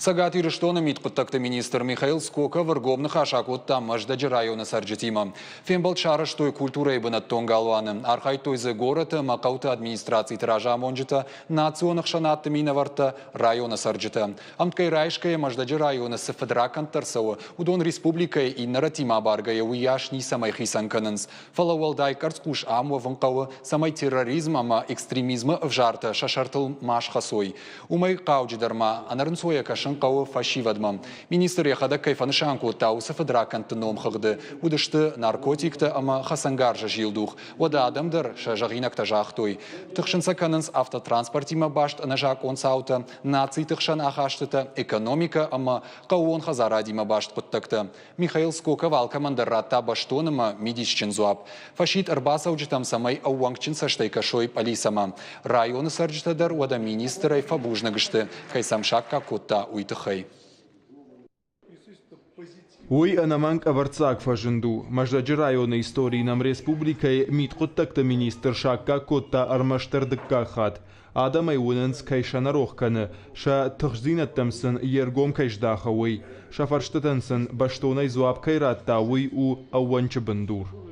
Сагат Ириштона митқыттақты министр Михаил Скока выргомны хашакутта Маждаджи районы сарджитима. Фембал чарыш той культурой бынат тонгалуаны. Архай тойзы города макауты администрации тиража монжита национных шанатты миноварта района сарджита. Амткай райшкая Маждаджи районы сыфадракан тарсау. Удон республикой и наратима баргая уяшни самай хисанканынс. Фалауалдай карцкуш аму ванкау самай терроризм ама экстремизма в жарта шашартыл машхасой. Умай кауджидарма анарнсоя кашын қауы фашивадма. Министр яхада кайфанышанку таусы федраканты ном хыгды. Удышты наркотикты ама хасангаржа жилдух. Ода адамдар шажагинакта жахтой. Тыхшынса канынс автотранспортима башт нажак онсаута. Наций тыхшан ахаштыта экономика ама қауон хазарадима башт пыттакты. Михаил Скока валкамандар ратта баштоныма медиччин зуап. Фашит арбасауджитам самай ауангчин саштайка шой полисама. Районы сарджитадар ода министрай фабужнагышты. Кайсамшакка котта уйтыхай. Уй анаманг аварцак фажинду. Маждаджи районы истории нам республикой митқуттакта министр шакка котта армаштардыкка хат. Адамай унанс кайшанарохканы. Ша тыхзинаттамсын ергом кайждахауй. Шафарштатансын баштонай зуап кайраттауй у ауанчы бандур.